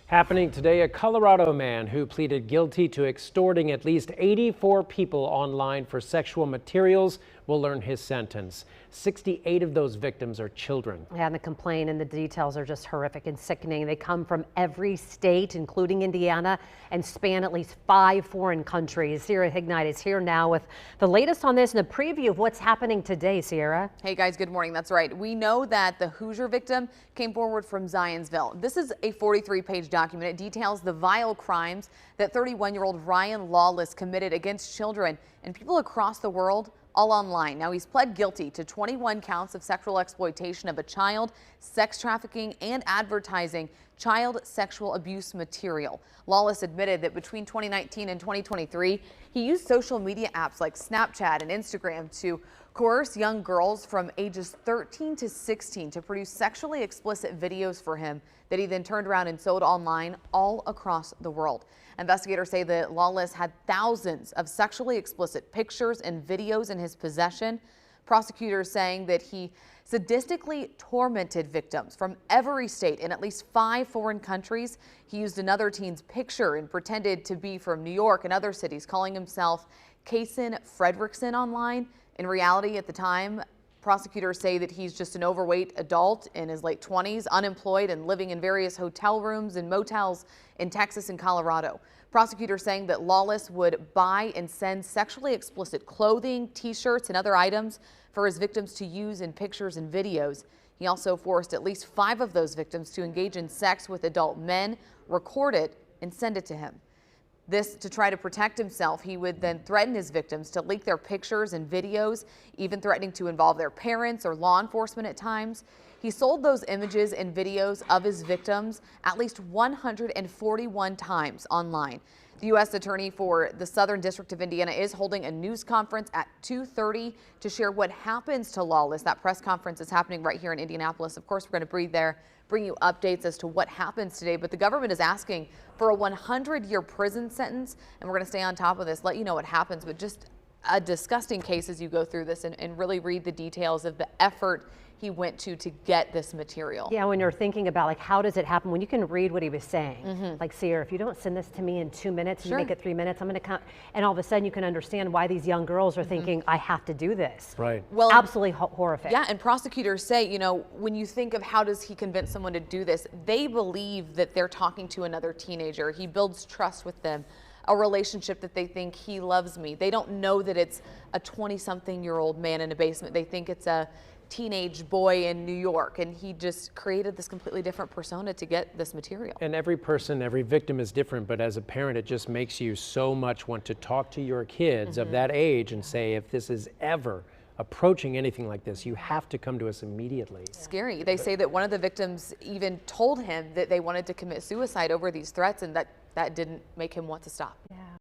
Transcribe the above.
Happening today, a Colorado man who pleaded guilty to extorting at least 84 people online for sexual materials will learn his sentence. 68 of those victims are children. Yeah, and the complaint and the details are just horrific and sickening. They come from every state, including Indiana, and span at least 5 foreign countries. Sierra Hignite is here now with the latest on this and a preview of what's happening today, Sierra. Hey guys, good morning. That's right. We know that the Hoosier victim came forward from Zionsville. This is a 43-page document. It details the vile crimes that 31-year-old Ryan Lawless committed against children and people across the world, all online. Now, he's pled guilty to 21 counts of sexual exploitation of a child, sex trafficking, and advertising child sexual abuse material. Lawless admitted that between 2019 and 2023, he used social media apps like Snapchat and Instagram to coerce young girls from ages 13 to 16 to produce sexually explicit videos for him that he then turned around and sold online all across the world. Investigators say that Lawless had thousands of sexually explicit pictures and videos in his possession. Prosecutors saying that he sadistically tormented victims from every state in at least 5 foreign countries. He used another teen's picture and pretended to be from New York and other cities, calling himself Kason Fredrickson online. In reality, at the time, prosecutors say that he's just an overweight adult in his late 20s, unemployed and living in various hotel rooms and motels in Texas and Colorado. Prosecutors saying that Lawless would buy and send sexually explicit clothing, t-shirts, and other items for his victims to use in pictures and videos. He also forced at least 5 of those victims to engage in sex with adult men, record it, and send it to him. This to try to protect himself. He would then threaten his victims to leak their pictures and videos, even threatening to involve their parents or law enforcement at times. He sold those images and videos of his victims at least 141 times online. The U.S. Attorney for the Southern District of Indiana is holding a news conference at 2:30 to share what happens to Lawless. That press conference is happening right here in Indianapolis. Of course, we're going to bring you updates as to what happens today, but the government is asking for a 100-year prison sentence, and we're going to stay on top of this, let you know what happens, but just a disgusting case as you go through this and really read the details of the effort he went to get this material. Yeah, when you're thinking about like how does it happen, when you can read what he was saying, like Sierra, if you don't send this to me in 2 minutes, you make it 3 minutes, I'm going to come, and all of a sudden you can understand why these young girls are thinking, I have to do this. Right. Well, absolutely horrific. Yeah, and prosecutors say, you know, when you think of how does he convince someone to do this, they believe that they're talking to another teenager. He builds trust with them, a relationship that they think he loves me. They don't know that it's a 20-something-year-old man in a basement. They think it's a teenage boy in New York, and he just created this completely different persona to get this material. And every person, every victim is different, but as a parent, it just makes you so much want to talk to your kids of that age and say, if this is ever approaching anything like this, you have to come to us immediately. Scary. They say that one of the victims even told him that they wanted to commit suicide over these threats, and that didn't make him want to stop. Yeah.